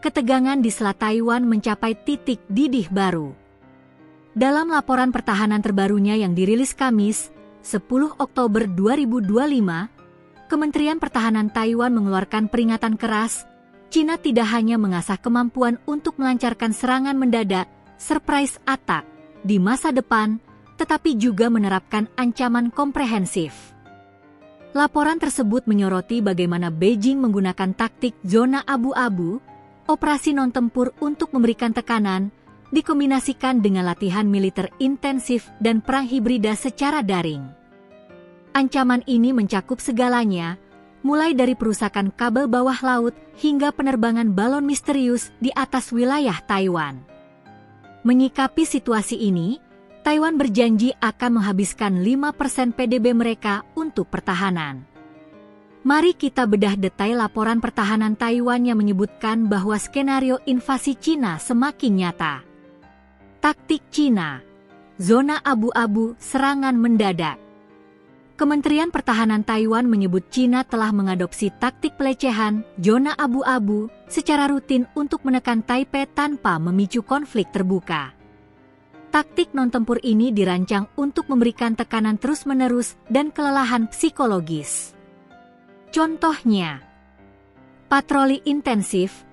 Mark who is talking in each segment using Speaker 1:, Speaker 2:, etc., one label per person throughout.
Speaker 1: ketegangan di Selat Taiwan mencapai titik didih baru. Dalam laporan pertahanan terbarunya yang dirilis Kamis, 10 Oktober 2025, Kementerian Pertahanan Taiwan mengeluarkan peringatan keras, Cina tidak hanya mengasah kemampuan untuk melancarkan serangan mendadak, surprise attack, di masa depan, tetapi juga menerapkan ancaman komprehensif. Laporan tersebut menyoroti bagaimana Beijing menggunakan taktik zona abu-abu, operasi non-tempur untuk memberikan tekanan, dikombinasikan dengan latihan militer intensif dan perang hibrida secara daring. Ancaman ini mencakup segalanya, mulai dari perusakan kabel bawah laut hingga penerbangan balon misterius di atas wilayah Taiwan. Menyikapi situasi ini, Taiwan berjanji akan menghabiskan 5% PDB mereka untuk pertahanan. Mari kita bedah detail laporan pertahanan Taiwan yang menyebutkan bahwa skenario invasi Cina semakin nyata. Taktik Cina, zona abu-abu serangan mendadak. Kementerian Pertahanan Taiwan menyebut Cina telah mengadopsi taktik pelecehan, zona abu-abu, secara rutin untuk menekan Taipei tanpa memicu konflik terbuka. Taktik non-tempur ini dirancang untuk memberikan tekanan terus-menerus dan kelelahan psikologis. Contohnya, patroli intensif,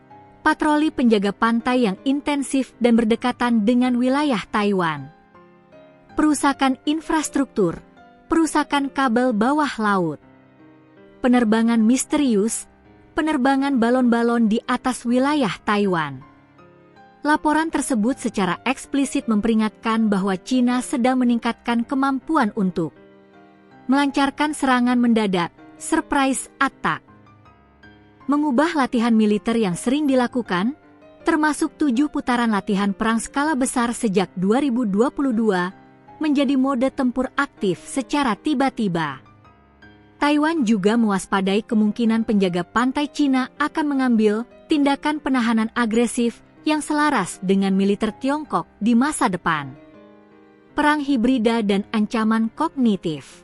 Speaker 1: patroli penjaga pantai yang intensif dan berdekatan dengan wilayah Taiwan. Perusakan infrastruktur, perusakan kabel bawah laut. Penerbangan misterius, penerbangan balon-balon di atas wilayah Taiwan. Laporan tersebut secara eksplisit memperingatkan bahwa Cina sedang meningkatkan kemampuan untuk melancarkan serangan mendadak, surprise attack. Mengubah latihan militer yang sering dilakukan, termasuk 7 putaran latihan perang skala besar sejak 2022, menjadi mode tempur aktif secara tiba-tiba. Taiwan juga mewaspadai kemungkinan penjaga pantai Cina akan mengambil tindakan penahanan agresif yang selaras dengan militer Tiongkok di masa depan. Perang hibrida dan ancaman kognitif.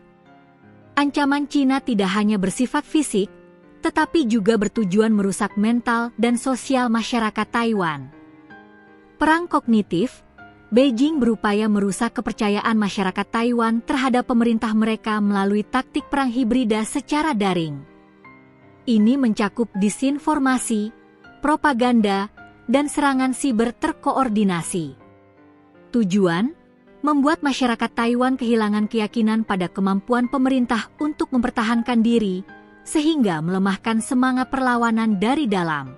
Speaker 1: Ancaman Cina tidak hanya bersifat fisik, tetapi juga bertujuan merusak mental dan sosial masyarakat Taiwan. Perang kognitif, Beijing berupaya merusak kepercayaan masyarakat Taiwan terhadap pemerintah mereka melalui taktik perang hibrida secara daring. Ini mencakup disinformasi, propaganda, dan serangan siber terkoordinasi. Tujuan, membuat masyarakat Taiwan kehilangan keyakinan pada kemampuan pemerintah untuk mempertahankan diri, sehingga melemahkan semangat perlawanan dari dalam.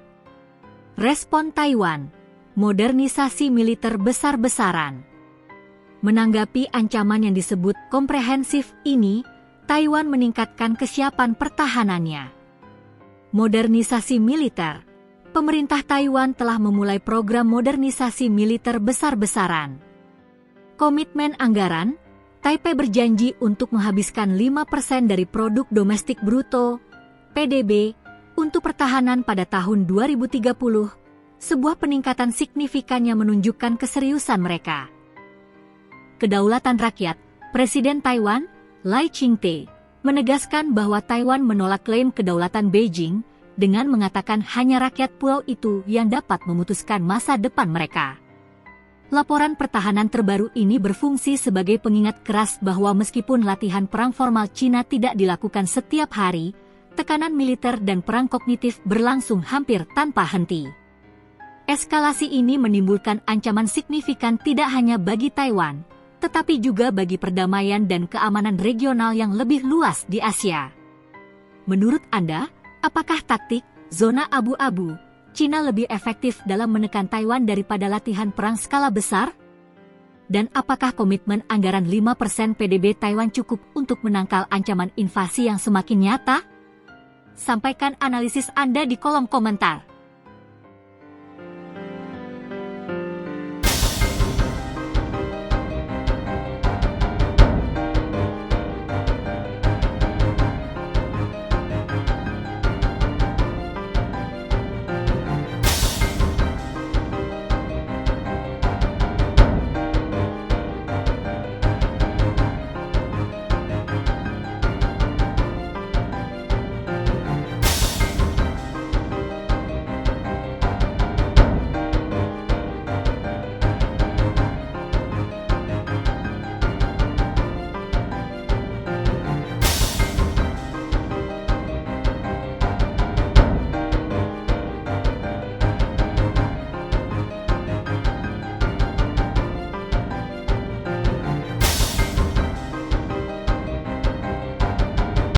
Speaker 1: Respon Taiwan, modernisasi militer besar-besaran. Menanggapi ancaman yang disebut komprehensif ini, Taiwan meningkatkan kesiapan pertahanannya. Modernisasi militer. Pemerintah Taiwan telah memulai program modernisasi militer besar-besaran. Komitmen anggaran, Taipei berjanji untuk menghabiskan 5% dari produk domestik bruto, PDB, untuk pertahanan pada tahun 2030, sebuah peningkatan signifikan yang menunjukkan keseriusan mereka. Kedaulatan rakyat, Presiden Taiwan, Lai Ching-te, menegaskan bahwa Taiwan menolak klaim kedaulatan Beijing, dengan mengatakan hanya rakyat pulau itu yang dapat memutuskan masa depan mereka. Laporan pertahanan terbaru ini berfungsi sebagai pengingat keras bahwa meskipun latihan perang formal Cina tidak dilakukan setiap hari, tekanan militer dan perang kognitif berlangsung hampir tanpa henti. Eskalasi ini menimbulkan ancaman signifikan tidak hanya bagi Taiwan, tetapi juga bagi perdamaian dan keamanan regional yang lebih luas di Asia. Menurut Anda, apakah taktik zona abu-abu Cina lebih efektif dalam menekan Taiwan daripada latihan perang skala besar? Dan apakah komitmen anggaran 5% PDB Taiwan cukup untuk menangkal ancaman invasi yang semakin nyata? Sampaikan analisis Anda di kolom komentar.